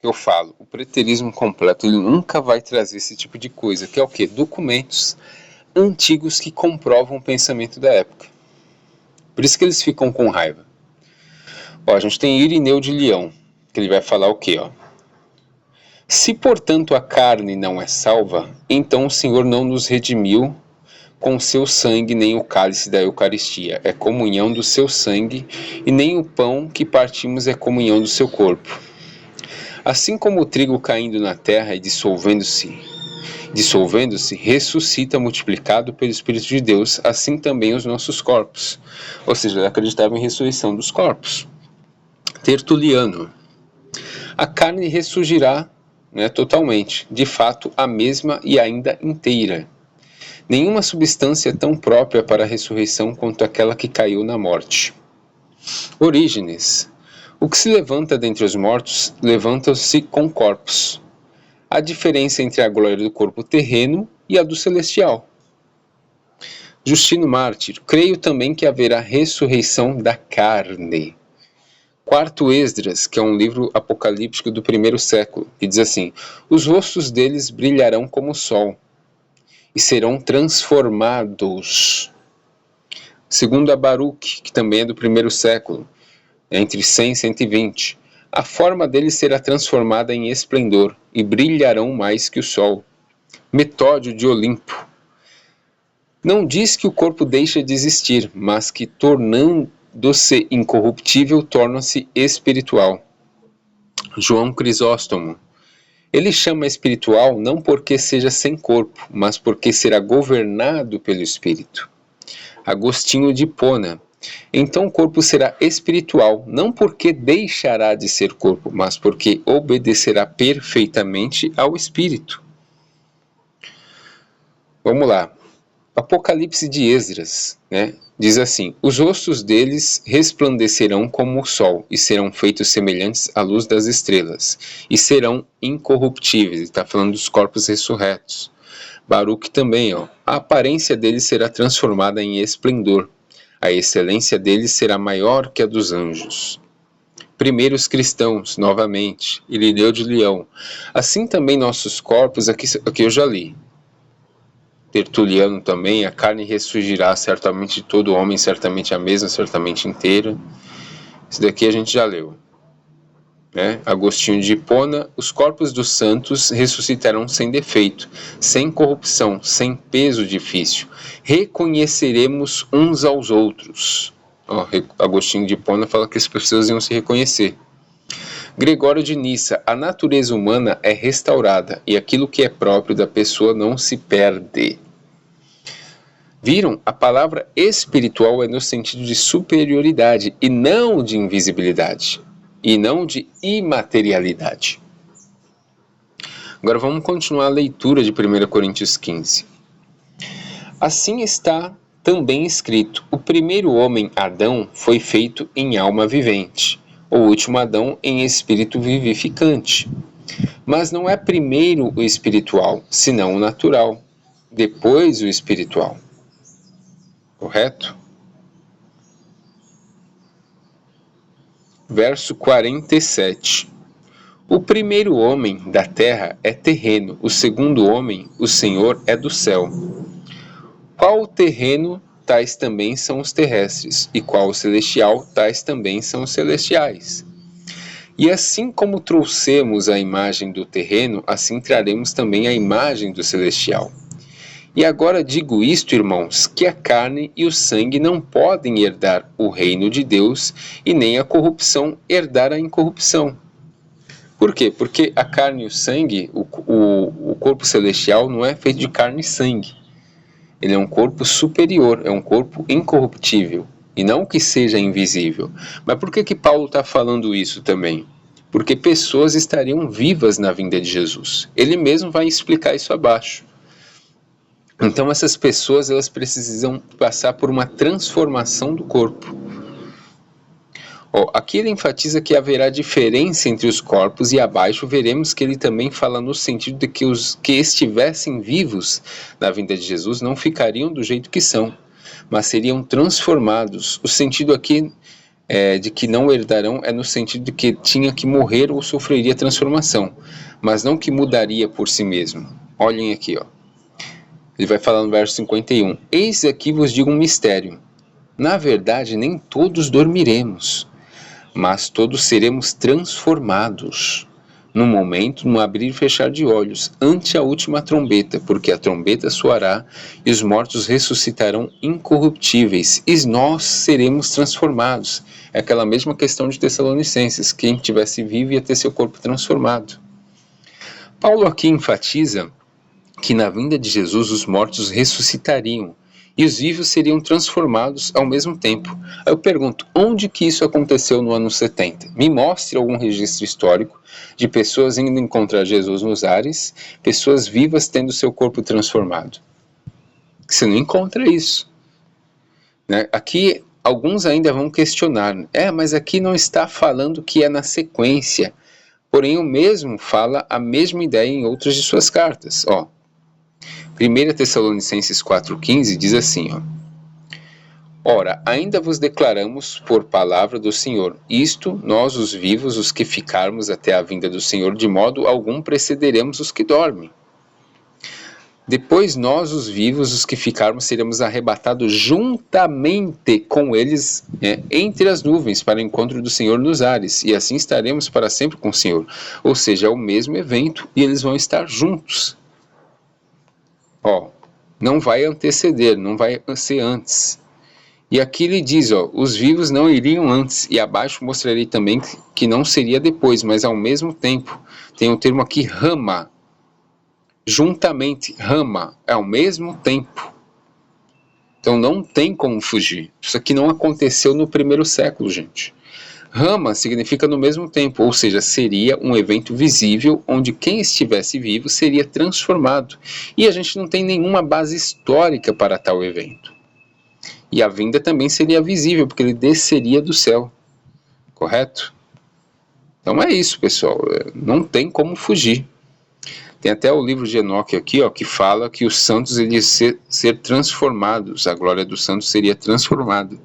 eu falo, o preterismo completo ele nunca vai trazer esse tipo de coisa, que é o quê? Documentos antigos que comprovam o pensamento da época. Por isso que eles ficam com raiva. Ó, a gente tem Irineu de Leão, que ele vai falar o quê? Ó? Se, portanto, a carne não é salva, então o Senhor não nos redimiu com seu sangue, nem o cálice da Eucaristia. É comunhão do seu sangue, e nem o pão que partimos é comunhão do seu corpo. Assim como o trigo caindo na terra e dissolvendo-se, ressuscita multiplicado pelo Espírito de Deus, assim também os nossos corpos. Ou seja, ele acreditava em ressurreição dos corpos. Tertuliano. A carne ressurgirá, totalmente, de fato a mesma e ainda inteira. Nenhuma substância é tão própria para a ressurreição quanto aquela que caiu na morte. Orígenes. O que se levanta dentre os mortos, levanta-se com corpos. A diferença entre a glória do corpo terreno e a do celestial. Justino Mártir. Creio também que haverá ressurreição da carne. Quarto Esdras, que é um livro apocalíptico do primeiro século, que diz assim: os rostos deles brilharão como o sol, e serão transformados. Segundo a Baruque, que também é do primeiro século, entre 100 e 120, a forma deles será transformada em esplendor, e brilharão mais que o sol. Metódio de Olimpo. Não diz que o corpo deixa de existir, mas que tornando-se incorruptível, torna-se espiritual. João Crisóstomo. Ele chama espiritual não porque seja sem corpo, mas porque será governado pelo Espírito. Agostinho de Hipona. Então o corpo será espiritual, não porque deixará de ser corpo, mas porque obedecerá perfeitamente ao Espírito. Vamos lá. Apocalipse de Esdras, diz assim: os rostos deles resplandecerão como o sol, e serão feitos semelhantes à luz das estrelas, e serão incorruptíveis. Ele está falando dos corpos ressurretos. Baruque também, a aparência deles será transformada em esplendor, a excelência deles será maior que a dos anjos. Primeiros cristãos, novamente, Irineu de Leão. Assim também nossos corpos, aqui eu já li. Tertuliano também, a carne ressurgirá certamente de todo homem, certamente a mesma, certamente inteira. Isso daqui a gente já leu. Agostinho de Hipona, os corpos dos santos ressuscitarão sem defeito, sem corrupção, sem peso difícil. Reconheceremos uns aos outros. Agostinho de Hipona fala que as pessoas iam se reconhecer. Gregório de Nissa, a natureza humana é restaurada e aquilo que é próprio da pessoa não se perde. Viram? A palavra espiritual é no sentido de superioridade e não de invisibilidade, e não de imaterialidade. Agora vamos continuar a leitura de 1 Coríntios 15. Assim está também escrito: o primeiro homem, Adão, foi feito em alma vivente, o último Adão em espírito vivificante. Mas não é primeiro o espiritual, senão o natural, depois o espiritual. Correto? Verso 47. O primeiro homem da terra é terreno, o segundo homem, o Senhor, é do céu. Qual o terreno, tais também são os terrestres, e qual o celestial, tais também são os celestiais. E assim como trouxemos a imagem do terreno, assim traremos também a imagem do celestial. E agora digo isto, irmãos, que a carne e o sangue não podem herdar o reino de Deus, e nem a corrupção herdar a incorrupção. Por quê? Porque a carne e o sangue, o corpo celestial não é feito de carne e sangue. Ele é um corpo superior, é um corpo incorruptível, e não que seja invisível. Mas por que Paulo está falando isso também? Porque pessoas estariam vivas na vinda de Jesus. Ele mesmo vai explicar isso abaixo. Então essas pessoas elas precisam passar por uma transformação do corpo. Aqui ele enfatiza que haverá diferença entre os corpos, e abaixo veremos que ele também fala no sentido de que os que estivessem vivos na vinda de Jesus não ficariam do jeito que são, mas seriam transformados. O sentido aqui de que não herdarão é no sentido de que tinha que morrer ou sofreria transformação, mas não que mudaria por si mesmo. Olhem aqui, ó. Ele vai falar no verso 51. Eis aqui vos digo um mistério. Na verdade, nem todos dormiremos, mas todos seremos transformados. No momento, no abrir e fechar de olhos, ante a última trombeta, porque a trombeta soará e os mortos ressuscitarão incorruptíveis, e nós seremos transformados. É aquela mesma questão de Tessalonicenses, quem tivesse vivo ia ter seu corpo transformado. Paulo aqui enfatiza que na vinda de Jesus os mortos ressuscitariam e os vivos seriam transformados ao mesmo tempo. Aí eu pergunto, onde que isso aconteceu no ano 70? Me mostre algum registro histórico de pessoas indo encontrar Jesus nos ares, pessoas vivas tendo seu corpo transformado. Você não encontra isso. Né? Aqui, alguns ainda vão questionar. Mas aqui não está falando que é na sequência. Porém, o mesmo fala a mesma ideia em outras de suas cartas. 1 Tessalonicenses 4,15 diz assim, Ora, ainda vos declaramos por palavra do Senhor, isto nós os vivos, os que ficarmos até a vinda do Senhor, de modo algum precederemos os que dormem. Depois nós, os vivos, os que ficarmos, seremos arrebatados juntamente com eles entre as nuvens para o encontro do Senhor nos ares, e assim estaremos para sempre com o Senhor. Ou seja, é o mesmo evento e eles vão estar juntos. Não vai anteceder, não vai ser antes. E aqui ele diz, os vivos não iriam antes, e abaixo mostrarei também que não seria depois, mas ao mesmo tempo. Tem o termo aqui, rama. Juntamente, rama, é ao mesmo tempo. Então não tem como fugir. Isso aqui não aconteceu no primeiro século, gente. Rama significa no mesmo tempo, ou seja, seria um evento visível onde quem estivesse vivo seria transformado. E a gente não tem nenhuma base histórica para tal evento. E a vinda também seria visível, porque ele desceria do céu. Correto? Então é isso, pessoal. Não tem como fugir. Tem até o livro de Enoque aqui, que fala que os santos iriam ser transformados. A glória dos santos seria transformada.